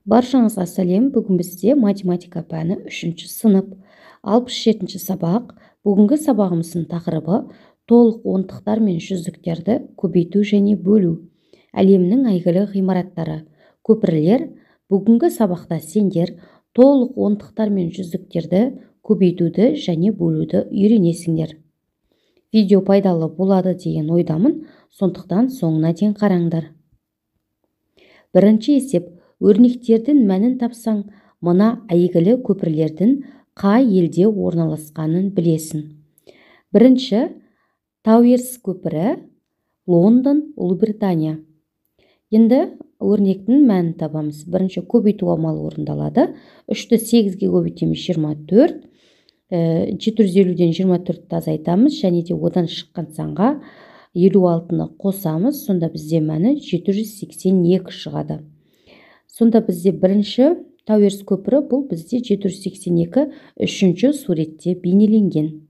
Баршаңызға сәлем. Бүгін бізде математика пәні 3-ші сынып 67-ші сабақ. Бүгінгі сабағымыздың тақырыбы толық онтықтар мен жүздіктерді көбейту және бөлу. Әлемнің әйгілі ғимараттары, көпірлер. Бүгінгі сабақта сендер толық онтықтар мен жүздіктерді көбейтуді және бөлуді үйренесіңдер. Видео пайдалы болады деген ойдамын, сондықтан соңына дейін қараңдар. Бірінші есеп. Өрнектердің мәнін тапсаң, мына әйгілі көпірлердің қай елде орналасқанын білесің. Бірінші, Тауэрс көпірі, Лондон, Ұлыбритания. Енді өрнектің мәнін табамыз. Бірінші, көбейту амалы орындалады. 3-ті 8-ге көбейтеміз 24, 750-ден 24-ті азайтамыз, және де одан шыққан санға 56-ны қосамыз, сонда бізде мәні 782 шығады. Сонда бізде бірінші Тауэрс көпірі, бұл бізде 782 үшінші суретте бейнеленген.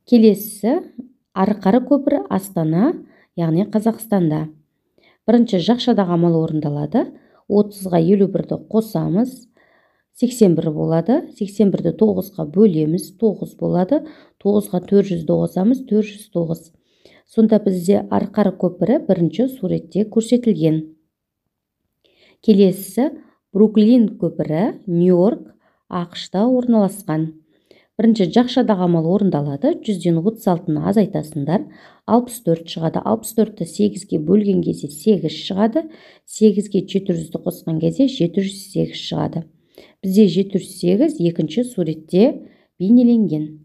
Келесі Арқары көпірі, Астана, яғни Қазақстанда. Бірінші жақшадағы амал орындалады. 30-ға 51-ді қосамыз, 81 болады. 81-ді 9-ға бөлеміз, 9 болады. 9-ға 400-ді қосамыз, 409. Сонда бізде Арқары көпірі бірінші суретте көрсетілген. Келесі Бруклин көпірі, Нью-Йорк, ақш-та орналасқан. Бірінші жақшадағы амал орындалады. 100-ден 36-ны азайтасыңдар, 64 шығады. 64-ті 8-ге бөлген кезде 8 шығады. 8-ге 700-ді қосқан кезде 708 шығады. Бізде 708 екінші суретте бейнеленген.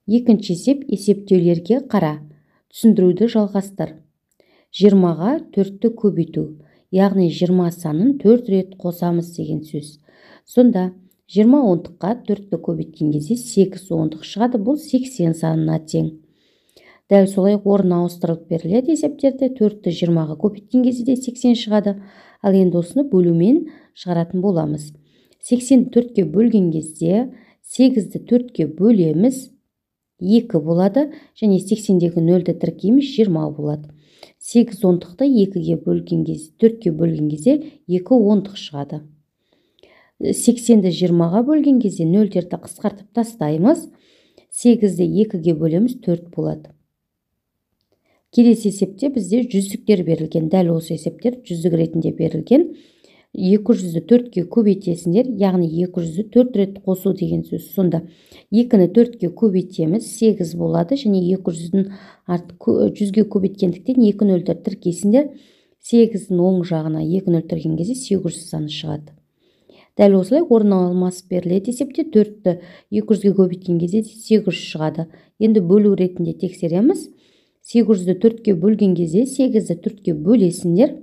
Екінші есеп, есептеулерге қара. Түсіндіруді жалғастыр. 20-ға 4-ті көбейту, яғни 20 санын 4 рет қосамыз деген сөз. Сонда 20 онтыққа 4-ті көбейткен кезде 8 онтық шығады, бұл 80 санына тең. Дәл солай орын ауыстырылып беріледі есептерді. 4-ті 20-ға көбейткен кезде де 80 шығады. Ал енді осыны бөлумен шығаратын боламыз. 80-ді 4-ке бөлген кезде 8-ді 4-ке бөлеміз, 2 болады, және 80-дегі 0-ді тіркейміз, 20 болады. 8 онтықты 2-ге бөлген кезде, 4-ке бөлген кезде 2 онтық шығады. 80-ді 20-ға бөлген кезде 0-дерді қысқартып тастаймыз. 8-ді 2-ге бөлеміз, 4 болады. Келесі есепте бізде жүздіктер берілген. Дәл осы есептер жүздік ретінде берілген. 200-ді 4-ке көбейтесіңдер, яғни 200-ді 4 рет қосу деген сөз. Сонда 2-ні 4-ке көбейтеміз, 8 болады, және 200-дің 100-ге көбейткендіктен 2 нөлдер тіркейсіңдер. 8-дің оң жағына 2 нөл тіркеген кезде 800 саны шығады. Дәл осылай орын алмасып беріледі есепте. 4-ті 200-ге көбейткен кезде 800 шығады. Енді бөлу ретінде тексереміз. 800-ді 4-ке бөлген кезде 8-ді 4-ке бөлесіңдер.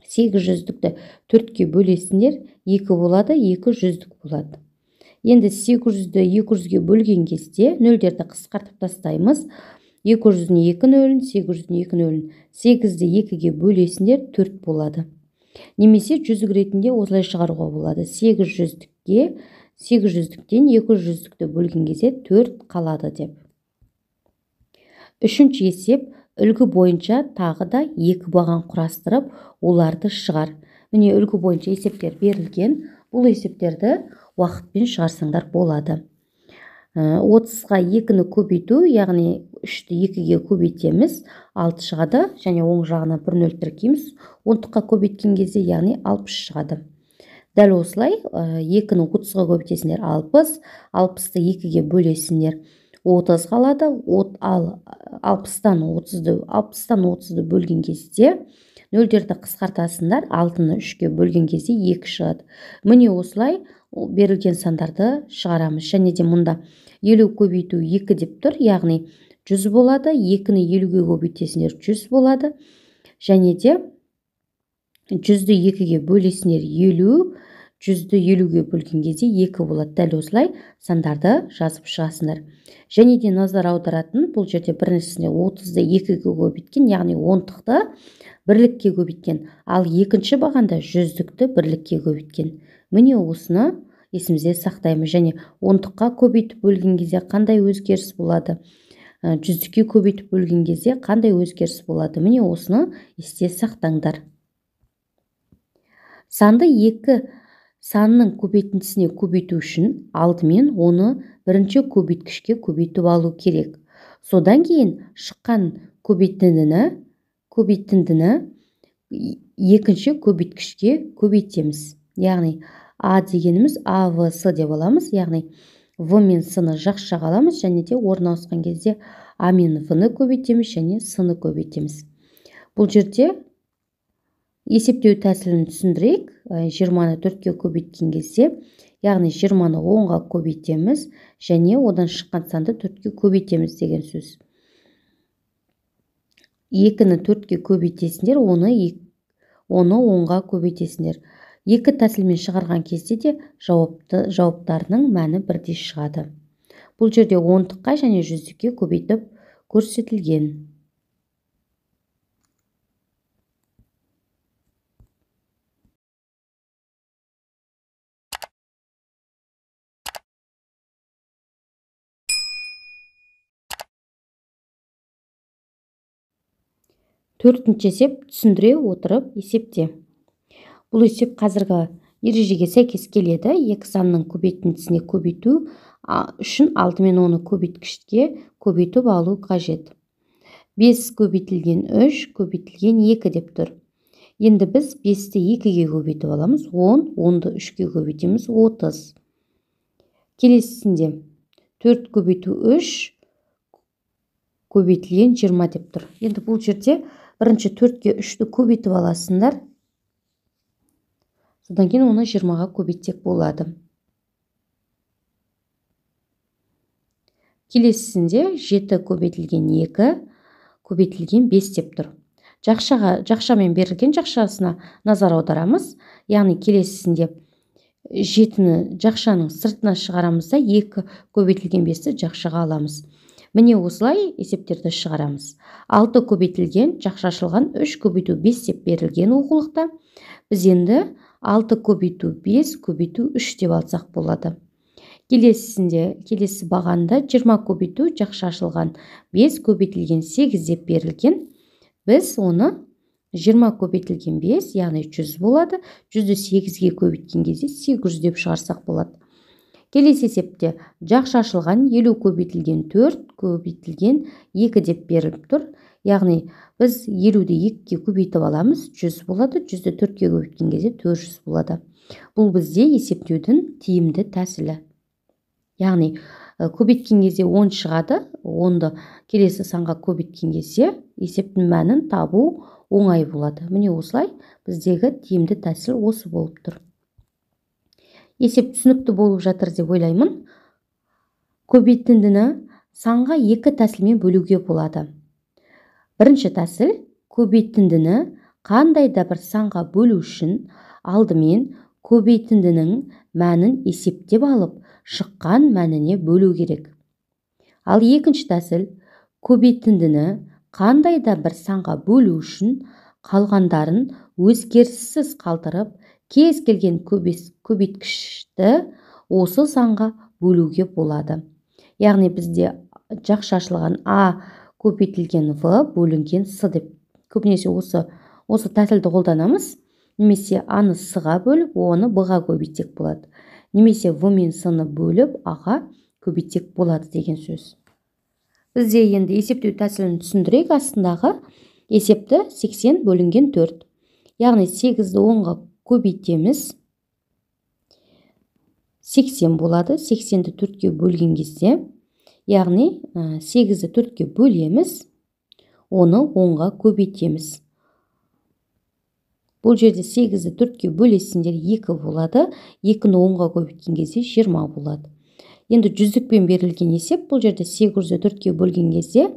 800-дікті 4-ке бөлесіңдер, 2 болады, 200-дік болады. Енді 800-ді 200-ге бөлген кезде 0-дерді қысқартып тастаймыз. 200-дің 2 нөлін, 800-дің 2 нөлін. 8-ді 2-ге бөлесіңдер, 4 болады. Немесе жүздік ретінде осылай шығаруға болады. 800-діктен 200-дікті бөлген кезде 4 қалады деп. Үшінші есеп. Үлгі бойынша тағы да 2 баған құрастырып, оларды шығар. Міне үлгі бойынша есептер берілген. Бұл есептерді уақытпен шығарсаңдар болады. 30-ға 2-ні көбейту, яғни 3-ті 2-ге көбейтеміз, 6 шығады, және оң жағына 1 нөл тіркейміз. 10-ға көбейткен кезде, яғни 60 шығады. Дәл осылай 2-ні 30-ға көбейтесіңдер, 60, 60-ты 2-ге бөлесіңдер, 30 қалады. Ал 60-тан 30-ды бөлген кезде 0-дерді қысқартасыңдар, 6-ны 3-ке бөлген кезде 2 шығады. Міне осылай берілген сандарды шығарамыз. Және де мұнда 50 көбейту 2 деп тұр, яғни 100 болады. 2-ні 50-ге көбейтесіңдер, 100 болады. Және де 100-ді 2-ге бөлесіңдер, 50, 100-ді 50-ге бөлген кезде 2 болады. Дәл осылай сандарды жазып шығасыңдар. Және де назар аударатын, бұл жерде біріншісінде 30-ды 2-ге көбейткен, яғни онтықты бірлікке көбейткен. Ал екінші бағанда 100-дікті бірлікке көбейткен. Міне осыны есімізде сақтаймыз. Және онтыққа көбейтіп бөлген кезде қандай өзгеріс болады? 100-ге көбейтіп бөлген кезде қандай өзгеріс болады? Міне осыны есте сақтаңдар. Санды екі санның көбейтіндісіне көбейту үшін алдымен оны бірінші көбейткішке көбейтіп алу керек. Содан кейін шыққан көбейтіндіні екінші көбейткішке көбейтеміз. Яғни А дегеніміз А, В, С деп аламыз. Яғни В мен С-ны жақсы жаға аламыз, және де орын ауысқан кезде А мен В-ны көбейтеміз және С-ны көбейтеміз. Бұл жерде есептеу тәсілін түсіндірейік. 20-ны 4-ке көбейткен кезде, яғни 20-ны 10-ға көбейтеміз және одан шыққан санды 4-ке көбейтеміз деген сөз. 2-ні 4-ке көбейтесіңдер, оны 10-ға көбейтесіңдер. Екі тәсілмен шығарған кезде де жауаптарының мәні бірдей шығады. Бұл жерде ондыққа және жүздікке көбейтіп көрсетілген. Төртінші есеп түсіндіре отырып есепте. Бұл есеп қазіргі ережеге сәйкес келеді. Екі санның көбейтіндісіне көбейту үшін алдымен оны көбейткішке көбейтіп алу қажет. 5 көбейтілген 3 көбейтілген 2 деп тұр. Енді біз 5-ті 2-ге көбейтіп аламыз. 10, 10-ды 3-ге көбейтеміз, 30. Келесісінде 4 көбейту 3 көбейтілген 20 деп тұр. Енді бұл жерде бірінші 4-ке 3-ті көбейтіп аласыңдар. Содан кейін оны 20-ға көбейтсек болады. Келесісінде 7 көбейтілген 2 көбейтілген 5 деп тұр. Жақшамен берілген жақшасына назар аударамыз. Яғни келесісінде 7-ні жақшаның сыртына шығарамызда 2 көбейтілген 5-ті жақшаға аламыз. Міне осылай есептерді шығарамыз. 6 көбейтілген жақшашылған 3 көбейту 5 деп берілген оқулықта. Біз енді 6 көбейту 5 көбейту 3 деп алсақ болады. Келесі бағанда 20 көбейту жақшашылған 5 көбейтілген 8 деп берілген. Біз оны 20 көбейтілген 5, яғни 100 болады. 100-ді 8-ге көбейткен кезде 800 деп шығарсақ болады. Келесі есепте жақшашылған 50 көбейтілген 4 көбейтілген 2 деп беріліп тұр. Яғни біз 50-ді 2-ге көбейтіп аламыз, 100 болады. 100-ді 4-ге көбейткен кезде 400 болады. Бұл бізде есептеудің тиімді тәсілі. Яғни көбейткен кезде 10 шығады, 10-ды келесі санға көбейткен кезде есептің мәнін табу оңай болады. Міне осылай біздегі тиімді тәсіл осы болып тұр. Есеп түсінікті болып жатыр деп ойлаймын. Көбейтіндіні санға 2 тәсілмен бөлуге болады. Бірінші тәсіл, көбейтіндіні қандай да бір санға бөлу үшін алдымен көбейтіндінің мәнін есептеп алып, шыққан мәніне бөлу керек. Ал екінші тәсіл, көбейтіндіні қандай да бір санға бөлу үшін қалғандарын өзгеріссіз қалдырып, кез келген көбейткішті осы санға бөлуге болады. Яғни бізде жақшашылған А көбейтілген В бөлінген С деп көбінесе осы тәсілді қолданамыз. Немесе А-ны С-ға бөліп, оны Б-ға көбейтсек болады. Немесе В мен С-ны бөліп, А-ға көбейтсек болады деген сөз. Бізде енді есептеу тәсілін түсіндірейік. Астындағы есепті 80 бөлінген 4. Яғни 8-ді 10-ға көбейтеміз. 80 болады. 80-ді 4-ке бөлген кезде, яғни 8-ді 4-ке бөлеміз, оны 10-ға көбейтеміз. Бұл жерде 8-ді 4-ке бөлесіңдер 2 болады. 2-ні 10-ға көбейткен кезде 20 болады. Енді жүздікпен берілген есеп, бұл жерде 800-ді 4-ке бөлген кезде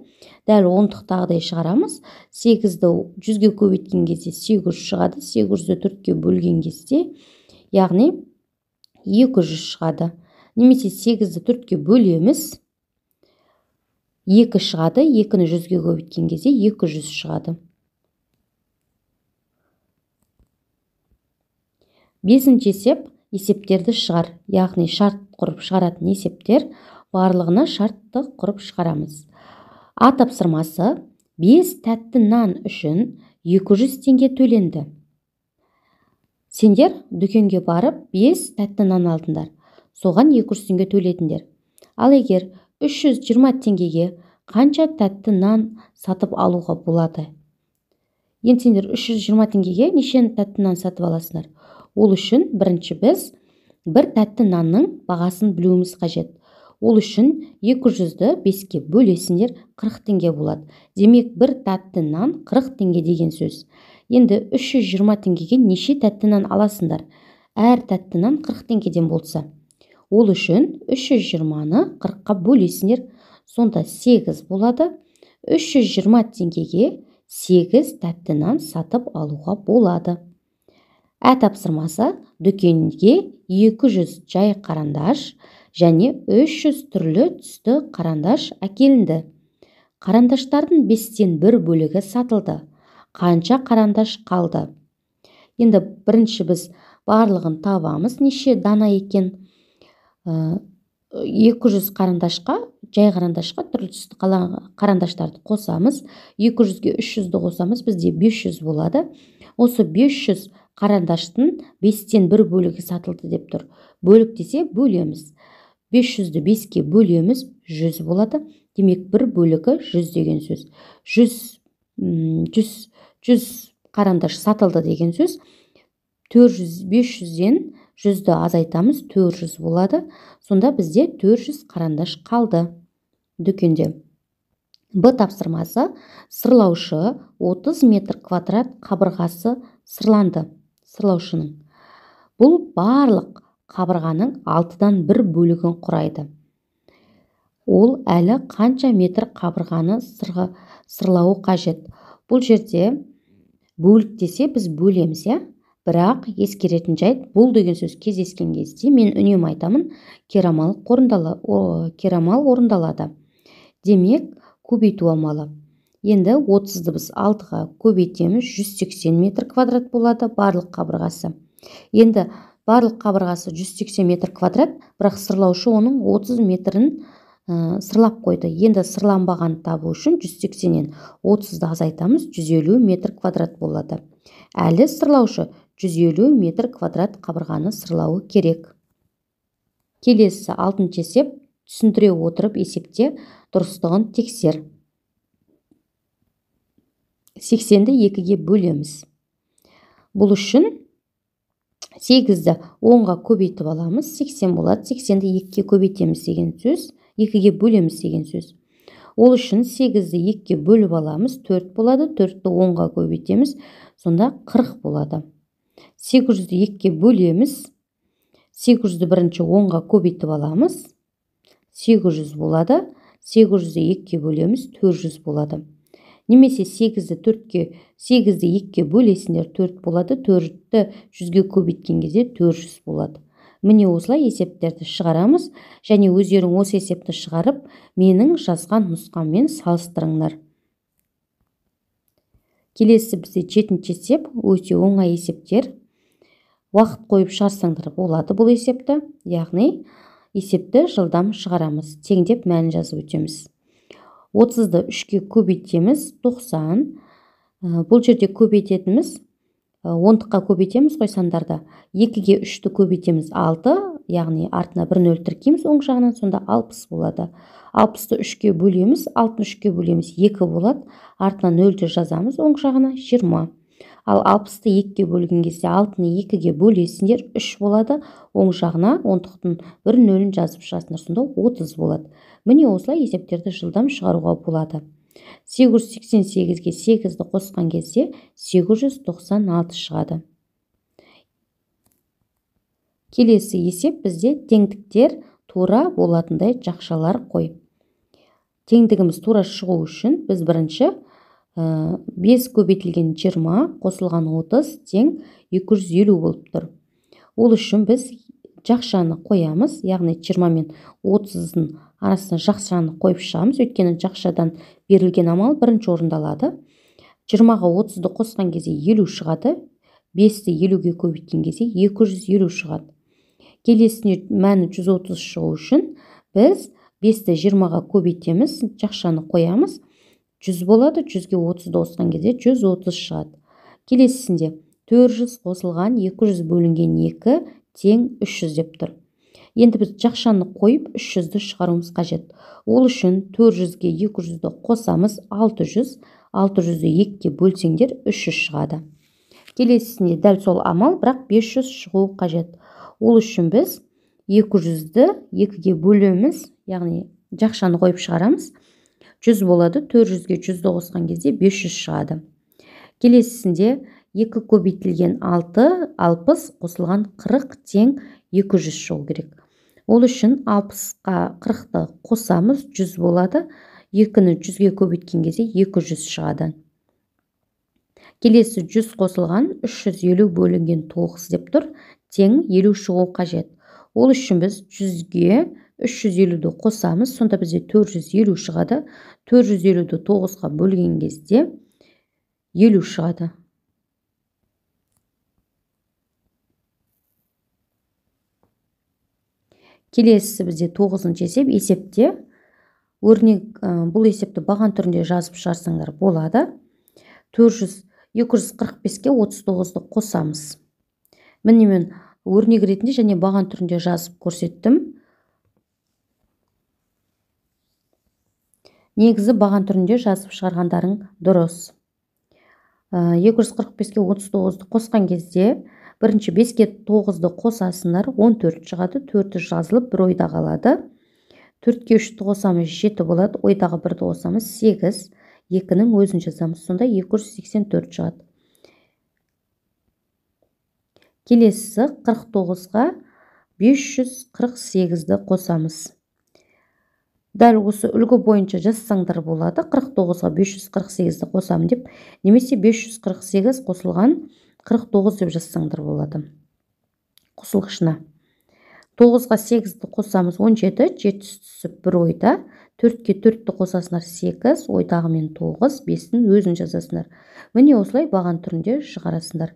дәл ондықтағыдай шығарамыз. 8-ді 100-ге көбейткен кезде 800 шығады. 800-ді 4-ке бөлген кезде, яғни 200 шығады. Немесе 8-ді 4-ке бөлеміз, 2 шығады. 2-ні 100-ге көбейткен кезде 200 шығады. 5-ші есеп есептерді шығар. Яғни шарт құрып шығаратын есептер, барлығына шартты құрып шығарамыз. А тапсырмасы 5 тәтті нан үшін 200 теңге төленді. Сендер дүкенге барып 5 тәтті нан алдыңдар. Соған 200 теңге төледіңдер. Ал егер 320 теңгеге қанша тәтті нан сатып алуға болады? Енді сендер 320 теңгеге неше тәтті нан сатып аласыңдар? Ол үшін бірінші біз бір тәтті нанның бағасын білуіміз қажет. Ол үшін 200-ді 5-ке бөлесіңдер, 40 теңге болады. Демек, бір тәтті нан 40 теңге деген сөз. Енді 320 теңгеге неше тәтті нан аласыңдар? Әр тәтті нан 40 теңгеден болса. Ол үшін 320-ны 40-қа бөлесіңдер, сонда 8 болады. 320 теңгеге 8 тәтті нан сатып алуға болады. Тапсырмасы: дүкенге 200 жай қарандаш және 300 түрлі түсті қарандаш әкелінді. Қарандаштардың 5-тен 1 бөлігі сатылды. Қанша қарандаш қалды? Енді бірінші біз барлығын табамыз. Неше дана екен? 200 қарандашқа, жай қарандашқа түрлі түсті қарандаштарды қосамыз. 200-ге 300-ді қосамыз, бізде 500 болады. Осы 500 қарандаштың 5-тен 1 бөлігі сатылды деп тұр. Бөлік десе бөлеміз. 500-ді 5-ке бөлеміз, 100 болады. Демек, 1 бөлігі 100 деген сөз. 100 қарандаш сатылды деген сөз. 500-ден 100-ді азайтамыз, 400 болады. Сонда бізде 400 қарандаш қалды дүкенде. Тапсырмасы: сырлаушы 30 метр квадрат қабырғасы сырланды. Сырлаушының. Бұл барлық қабырғаның 6-дан 1 бөлігін құрайды. Ол әлі қанша метр қабырғаны сырлауы қажет? Бұл жерде бөлік десе біз бөлеміз, бірақ ескеретін жайт, бұл деген сөз кездескен кезде мен үнемі айтамын, керамал орындалады. Демек, көбейту амалы. Енді 30-ды біз 6-ға көбейтеміз, 180 метр квадрат болады барлық қабырғасы. Енді барлық қабырғасы 180 метр квадрат, бірақ сырлаушы оның 30 метрін сырлап қойды. Енді сырланбаған табу үшін 180-нен 30-ды азайтамыз, 150 метр квадрат болады. Әлі сырлаушы 150 метр квадрат қабырғаны сырлауы керек. Келесі 6-шы есеп: түсіндіре отырып есепте дұрыстығын тексер. 80-ді 2-ге бөлеміз. Бұл үшін 8-ді 10-ға көбейтіп аламыз, 80 болады. 80-ді 2-ге көбейтеміз деген сөз, 2-ге бөлеміз деген сөз. Ол үшін 8-ді 2-ге бөліп аламыз, 4 болады. 4-ді 10-ға көбейтеміз, сонда 40 болады. 800-ді 2-ге бөлеміз, 800-ді бірінші 10-ға көбейтіп аламыз, 800 болады. 800-ді 2-ге бөлеміз, 400 болады. Немесе 8-ді 2-ге бөлесіңдер, 4 болады. 4-ді 100-ге көбейткен кезде 400 болады. Міне осылай есептерді шығарамыз, және өздерің осы есепті шығарып, менің жазған нұсқаммен салыстырыңдар. Келесі бізде 7-ші есеп, өте оңай есептер. Уақыт қойып шығарсаңдар болады бұл есепті, яғни есепті жылдам шығарамыз. Теңдеп мәнін жазып өтеміз. 30-ды 3-ке көбейтеміз, 90. Бұл жерде көбейтетіміз, 10-ға көбейтеміз ғой сандарда. 2-ге 3-ті көбейтеміз, 6, яғни артына 1 нөл тіркейміз оң жағынан, сонда 60 болады. 60-ты 3-ке бөлеміз, 6-ны 3-ке бөлеміз, 2 болады. Артына 0-ді жазамыз, оң жағына 20. Ал 60-ты 2-ге бөлген кезде 6-ны 2-ге бөлесіңдер, 3 болады. Оң жағына 10-тықтың 1 нөлін жазып шығасыңдар, сонда 30 болады. Міне осылай есептерді жылдам шығаруға болады. 888-ге 8-ді қосқан кезде 896 шығады. Келесі есеп бізде теңдіктер тура болатындай жақшалар қой. Теңдігіміз тура шығу үшін біз бірінші 5 көбейтілген 20 қосылған 30 тең 250 болып тұр. Ол үшін біз жақшаны қоямыз, яғни 20 мен 30-ның арасына жақшаны қойып шығамыз, өйткені жақшадан берілген амал бірінші орындалады. 20-ға 30-ды қосқан кезде 50 шығады, 5-ті 50-ге көбейткен кезде 250 шығады. Келесіне мәні 130 шығу үшін біз 5-ті 20-ға көбейтеміз, жақшаны қоямыз, 100 болады, 100-ге 30-ды қосқан кезде 130 шығады. Келесісінде 400 қосылған 200 бөлінген 2 тең 300 деп тұр. Енді біз жақшаны қойып 300-ді шығаруымыз қажет. Ол үшін 400-ге 200-ді қосамыз 600, 600-ді 2-ге бөлсеңдер 300 шығады. Келесісінде дәл сол амал, бірақ 500 шығу қажет. Ол үшін біз 200-ді 2-ге бөлеміз, яғни жақшаны қойып шығарамыз. 100 болады, 400-ге 100-ді қосқан кезде 500 шығады. Келесісінде 2 көбейтілген 6, 60 қосылған 40 тең 200 шығу керек. Ол үшін 60-қа 40-ты қосамыз, 100 болады. 2-ні 100-ге көбейткен кезде 200 шығады. Келесі 100 қосылған 350 бөлінген 9 деп тұр, тең 50 шығу қажет. Ол үшін біз 100-ге 350-ді қосамыз, сонда бізде 450 шығады. 450-ді 9-ға бөлген кезде 50 шығады. Келесі бізде 9-ыншы есеп. Есепте өрнек, бұл есепті баған түрінде жазып шығарсаңдар болады. 245-ке 39-ды қосамыз. Міне мен өрнек ретінде және баған түрінде жазып көрсеттім. Негізі баған түрінде жазып шығарғандарың дұрыс. 245-ке 39-ды қосқан кезде бірінші 5-ке 9-ды қосасындар, 14 шығады, 4 жазылып, бір ойда қалады. 4-ке 3-ті қосамыз 7 болады, ойдағы 1-ді қосамыз 8, 2-нің өзін жазамыз, сонда 284 шығады. Келесі 49-ға 548-ді қосамыз. Дәл осы үлгі бойынша жазсаңдар болады. 49-ға 548-ді қосамын деп, немесе 548 қосылған 49 деп жазсаңдар болады. Қосылғышына. 9-ға 8-ді қосамыз 17, 7 түсіп бір ойда. 4-ке 4-ті қосасындар 8, ойдағы мен 9, 5-ін өзін жазасындар. Міне осылай баған түрінде шығарасындар.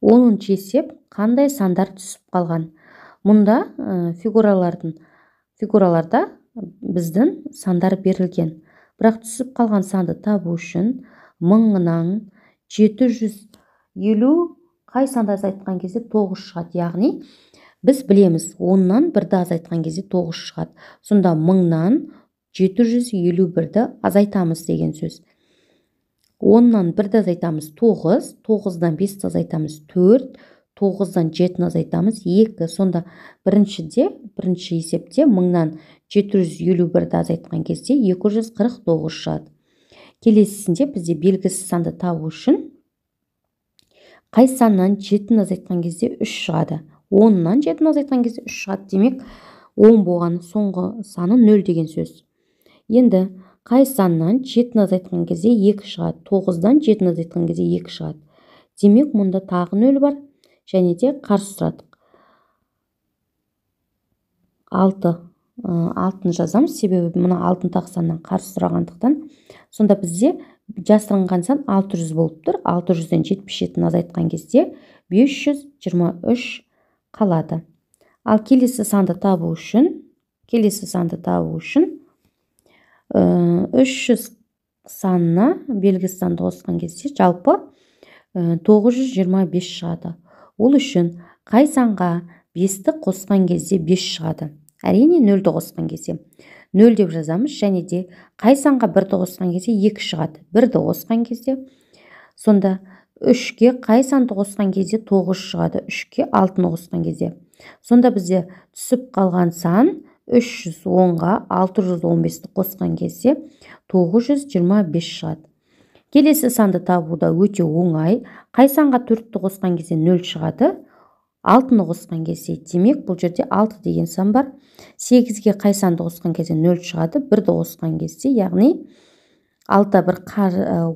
10-ыншы есеп, қандай сандар түсіп қалған? Мұнда фигураларда біздің сандар берілген. Бірақ түсіп қалған санды табу үшін 1000-нан 750 қай санды азайтқан кезде 9 шығады. Яғни біз білеміз, 10-нан 1-ді азайтқан кезде 9 шығады. Сонда 1000-нан 751-ді азайтамыз деген сөз. 10-нан 1-ді азайтамыз 9, 9-дан 5-ті азайтамыз 4, 9-дан 7-ні азайтамыз 2. Сонда бірінші есепте 1000-нан 751-ді азайтқан кезде 249 шығады. Келесісінде бізде белгісіз санды табу үшін қай саннан 7-ні азайтқан кезде 3 шығады. 10-нан 7-ні азайтқан кезде 3 шығады. Демек, 10 болғаны соңғы саны 0 деген сөз. Енді қай саннан 7-ні азайтқан кезде 2 шығады. 9-дан 7-ні азайтқан кезде 2 шығады. Демек, мұнда тағы 0 бар. Және де қарсы сұрадық. 6-ны жазамыз, себебі мұны 6 тағы саннан қарсы сұрағандықтан. Сонда бізде жасырынған сан 600 болып тұр. 600-ден 77-ні азайтқан кезде 523 қалады. Ал келесі санды табу үшін 300 санына белгісіз санды қосқан кезде жалпы 925 шығады. Ол үшін қай санға 5-ті қосқан кезде 5 шығады? Әрине 0-ді қосқан кезде 0 деп жазамыз, және де қай санға 1-ді қосқан кезде 2 шығады? 1-ді қосқан кезде. Сонда 3-ке қай санды қосқан кезде 9 шығады? 3-ке 6-ны қосқан кезде. Сонда бізде түсіп қалған сан 310-ға 615-ті қосқан кезде 925 шығады. Келесі санды табуда өте оңай. Қай санға 4-ті қосқан кезде 0 шығады? 6-ны қосқан кезде. Демек, бұл жерде 6 деген сан бар. 8-ге қай санды қосқан кезде 0 шығады? 1-ді қосқан кезде, яғни 6-да бір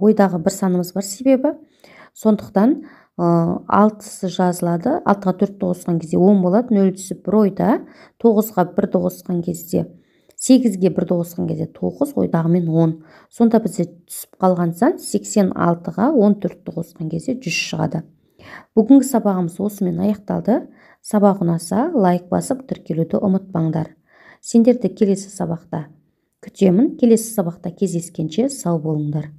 ойдағы бір санымыз бар себебі. Сондықтан 6-сы жазылады. 6-ға 4-ті қосқан кезде 10 болады. 0 түсіп бір ойда. 9-ға 1-ді қосқан кезде 8-ге 1-ді қосқан кезде 9, ойдағы мен 10. Сонда бізде түсіп қалған сан 86-ға 14-ті қосқан кезде 100 шығады. Бүгінгі сабағымыз осымен аяқталды. Сабақ ұнаса, лайк басып тіркелуді ұмытпаңдар. Сендерді келесі сабақта күтемін. Келесі сабақта кездескенше сау болыңдар.